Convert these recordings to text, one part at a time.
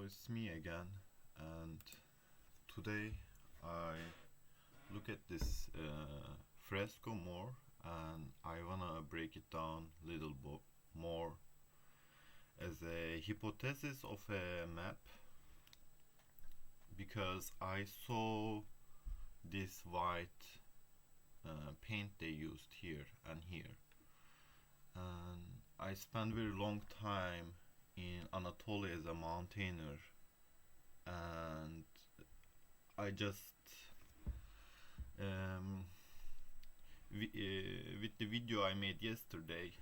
it's me again, and today I look at this fresco more, and I wanna break it down a little more as a hypothesis of a map, because I saw this white paint they used here and here, and I spent very long time in Anatolia as a mountaineer, and I just um, with the video I made yesterday,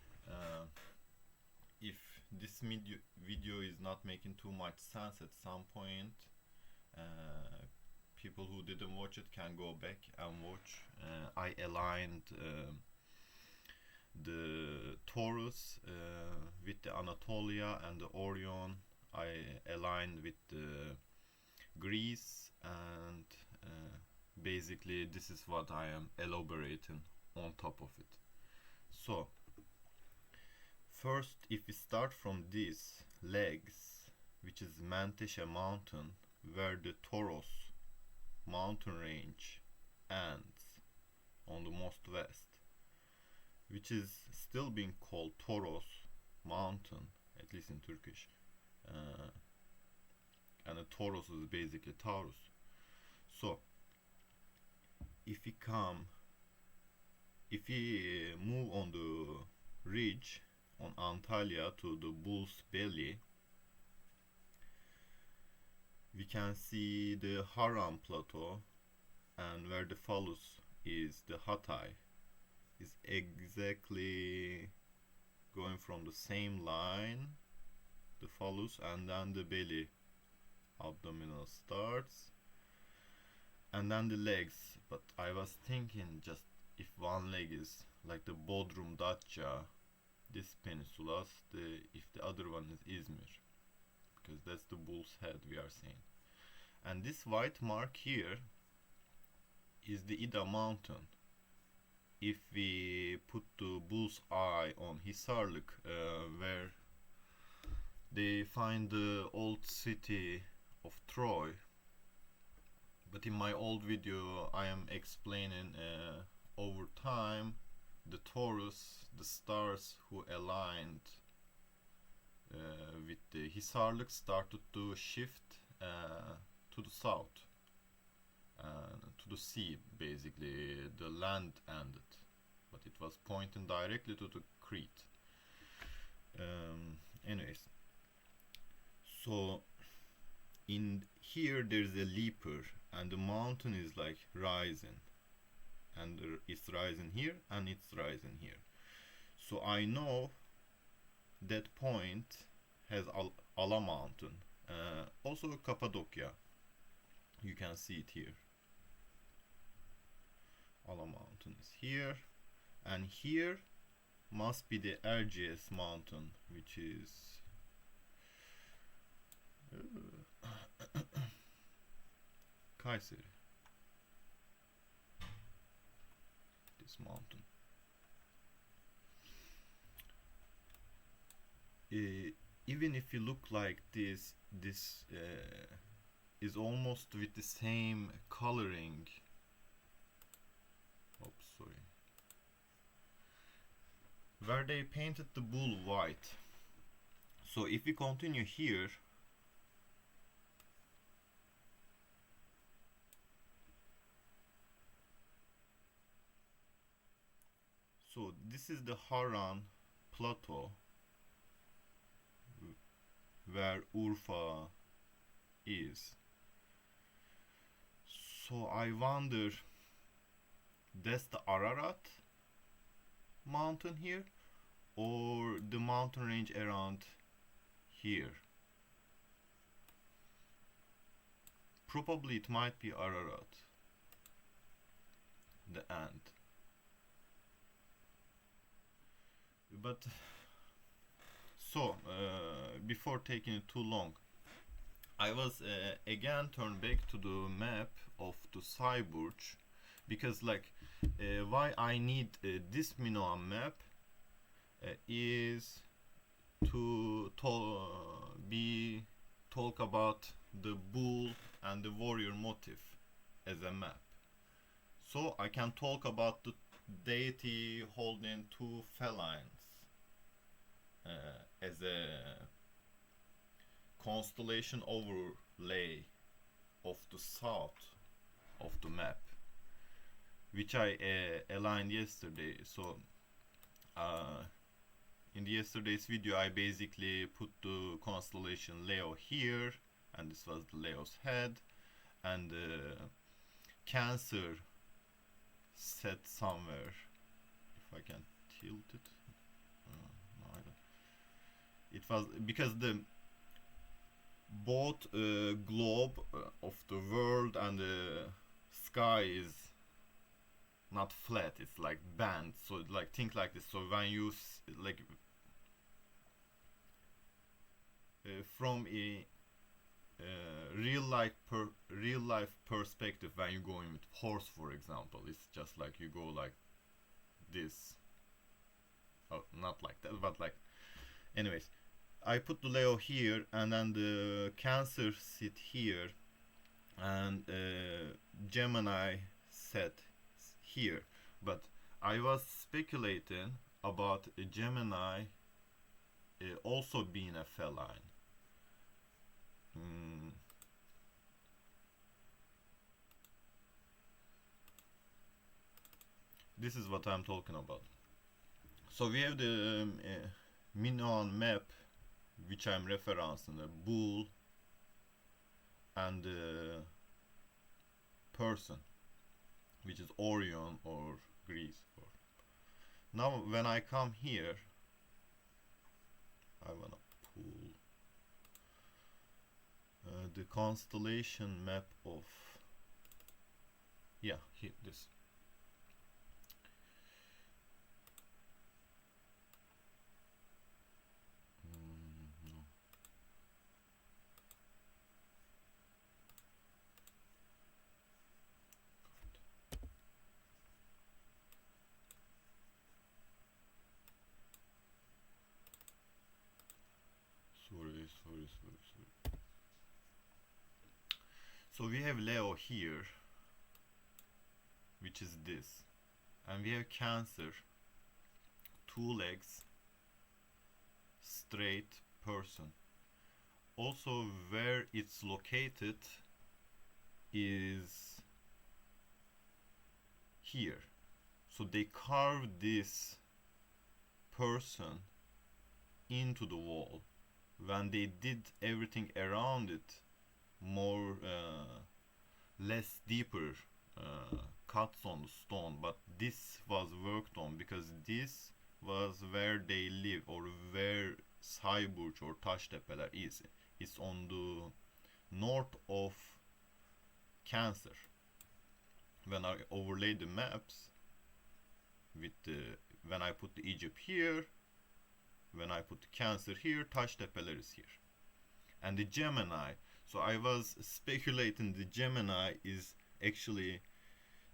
if this video is not making too much sense at some point, people who didn't watch it can go back and watch. I aligned the Taurus with the Anatolia and the Orion. I aligned with the Greece, and basically this is what I am elaborating on top of it. So first, if we start from these legs, which is Menteşe mountain, where the Taurus mountain range ends on the most west, which is still being called Toros mountain, at least in Turkish, and the Taurus is basically Taurus. So if we move on the ridge on Antalya to the Bull's Belly, we can see the Haran plateau, and where the phallus is, the Hatay is exactly going from the same line, the phallus, and then the belly abdominal starts, and then the legs. But I was thinking, just if one leg is like the Bodrum Datça, this peninsulas, if the other one is Izmir, because that's the bull's head we are seeing. And this white mark here is the Ida mountain. If we put the bull's eye on Hisarlık, where they find the old city of Troy, but in my old video I am explaining over time the Taurus, the stars who aligned with the Hisarlık started to shift to the south, to the sea. Basically the land ended, but it was pointing directly to the Crete. Anyways, so in here there's a leaper, and the mountain is like rising, and it's rising here and it's rising here. So I know that point has Ala mountain, also Cappadocia, you can see it here. Ala mountain is here, and here must be the Erciyes mountain, which is Kayseri, this mountain. Even if you look like this is almost with the same coloring. Oops, sorry. Where they painted the bull white. So if we continue here, so this is the Haran plateau, where Urfa is. So I wonder, that's the Ararat mountain here, or the mountain range around here. Probably it might be Ararat, the end. But so before taking it too long, I was again turned back to the map of the Sayburç, because like why I need this Minoan map is to be talk about the bull and the warrior motif as a map. So I can talk about the deity holding two felines as a constellation overlay of the south of the map, which I aligned yesterday. So in yesterday's video I basically put the constellation Leo here, and this was Leo's head, and Cancer set somewhere. If I can tilt it, no, I don't. It was because the both globe of the world and the sky is not flat, it's like band, so like think like this. So when you like from a real life perspective, when you go in with horse, for example, it's just like you go like this. Oh, not like that, but like, anyways, I put the Leo here, and then the Cancer sit here, and Gemini set here. But I was speculating about a Gemini also being a feline. This is what I'm talking about. So we have the Minoan map, which I'm referencing, the bull and the person, which is Orion or Greece. Now when I come here, I wanna pull the constellation map of, yeah, here, this. No. Sorry. So we have Leo here, which is this, and we have Cancer, two legs, straight person. Also where it's located is here. So they carved this person into the wall. When they did everything around it, more less deeper cuts on the stone, but this was worked on because this was where they live, or where Sayburç or Taştepeler is. It's on the north of Cancer. When I overlay the maps with when I put the Egypt here, when I put the Cancer here, Taştepeler is here, and the Gemini. So I was speculating the Gemini is actually,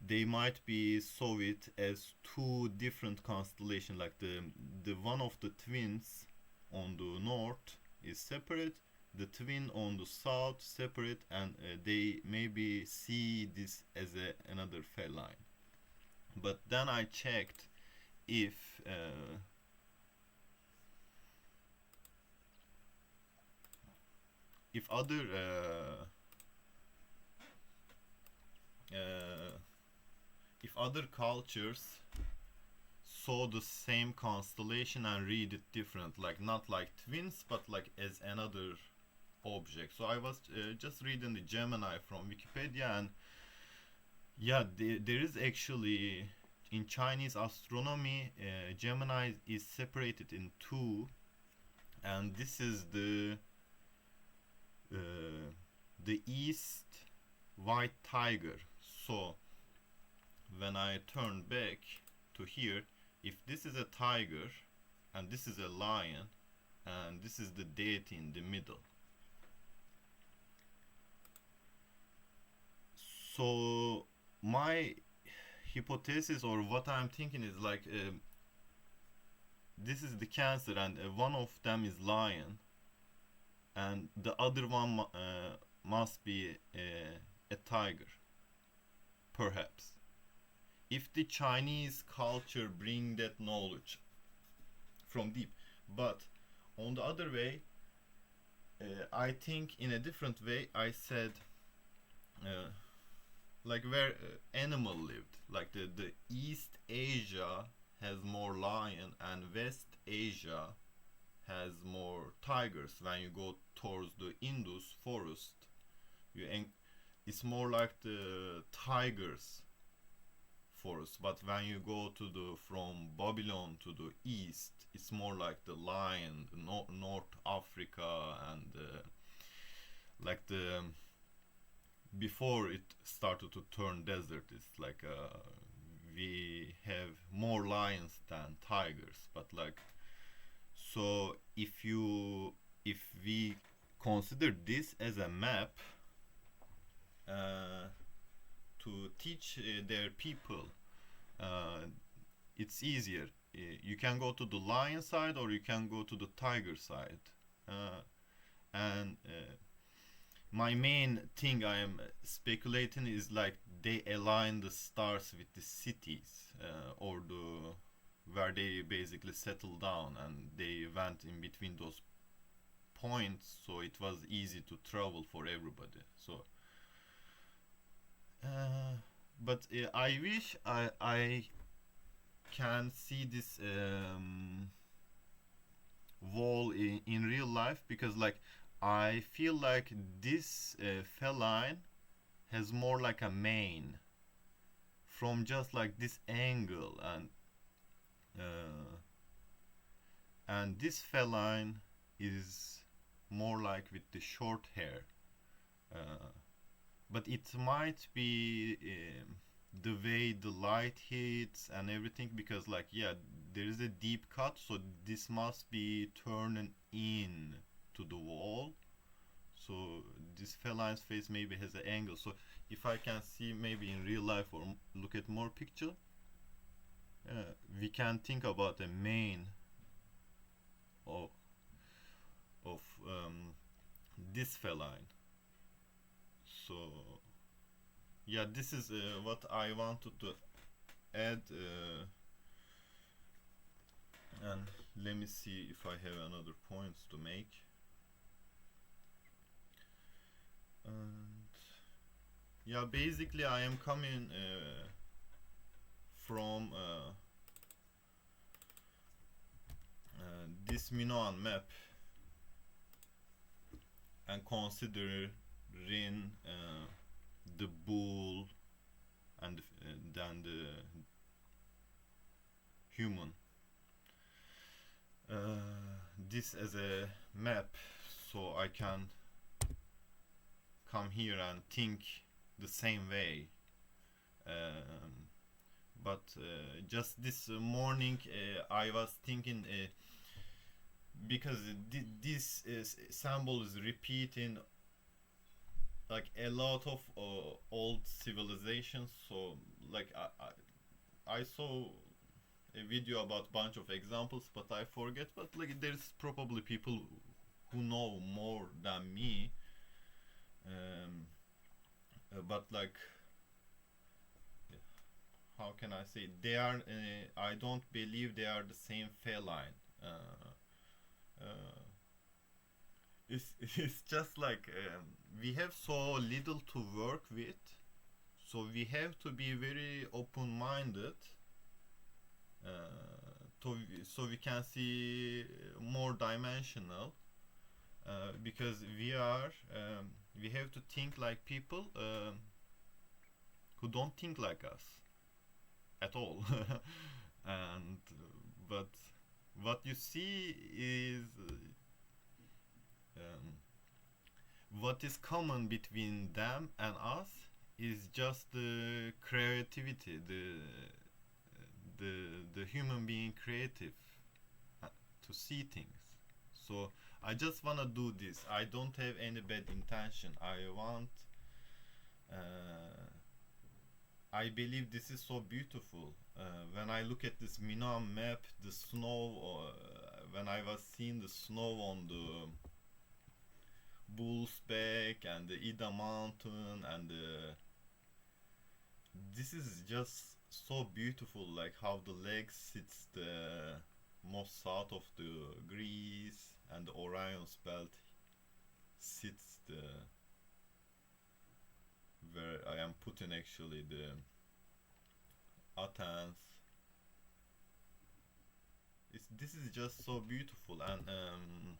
they might be saw it as two different constellations, like the one of the twins on the north is separate, the twin on the south separate, and they maybe see this as another feline. But then I checked if other cultures saw the same constellation and read it different, like not like twins, but like as another object. So I was just reading the Gemini from Wikipedia, and yeah, there is actually, in Chinese astronomy, Gemini is separated in two, and this is the east white tiger. So when I turn back to here, if this is a tiger and this is a lion and this is the deity in the middle, so my hypothesis, or what I'm thinking, is like this is the Cancer, and one of them is lion, and and the other one must be a tiger, perhaps. If the Chinese culture bring that knowledge from deep, but on the other way, I think in a different way I said uh, like where animal lived, like the East Asia has more lion and West Asia has more tigers. When you go towards the Indus forest, it's more like the tigers forest, but when you go to the from Babylon to the east, it's more like the lion, North Africa, and like the before it started to turn desert. It's like we have more lions than tigers, but like, so if we consider this as a map to teach their people, uh, it's easier. You can go to the lion side or you can go to the tiger side. And my main thing I am speculating is like they align the stars with the cities, or the where they basically settled down, and they went in between those points, so it was easy to travel for everybody. So but I wish I can see this wall in real life, because like I feel like this feline has more like a mane from just like this angle, uh, and this feline is more like with the short hair. Uh, but it might be the way the light hits and everything, because like yeah, there is a deep cut, so this must be turning in to the wall. So this feline's face maybe has an angle. So if I can see maybe in real life or look at more picture, we can think about a mane of of this feline. So yeah, this is what I wanted to add, and let me see if I have another points to make. And yeah, basically I am coming from this Minoan map and considering the bull and then the human, this as a map, so I can come here and think the same way. But just this morning I was thinking, because this symbol is repeating like a lot of old civilizations. So like I saw a video about bunch of examples, but I forget. But like there's probably people who know more than me. But like, how can I say? They are. I don't believe they are the same feline. It's just like we have so little to work with, so we have to be very open-minded, so we can see more dimensional, because we have to think like people who don't think like us at all. And but what you see is what is common between them and us is just the creativity, the human being creative, to see things. So I just wanna do this. I don't have any bad intention. I believe this is so beautiful. When I look at this Minoan map, the snow, when I was seeing the snow Uzbek and the Ida Mountain and this is just so beautiful, like how the lake sits the most south of the Greece and the Orion's belt sits the where I am putting actually the Athens. This is just so beautiful, and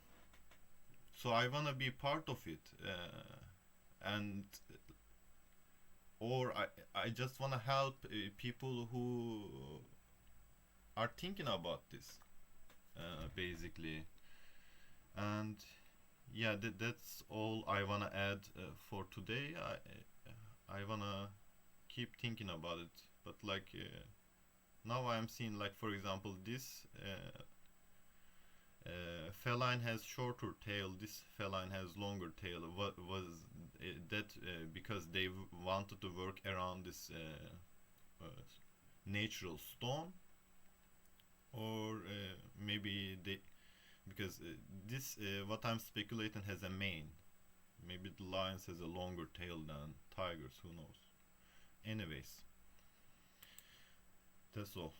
so I wanna be part of it, and or I just wanna help people who are thinking about this, basically, and yeah, that's all I wanna add for today. I wanna keep thinking about it, but like now I am seeing, like for example, this feline has shorter tail, this feline has longer tail. What was that because they wanted to work around this natural stone, or maybe they because this what I'm speculating has a mane. Maybe the lions has a longer tail than tigers, who knows. Anyways, that's all.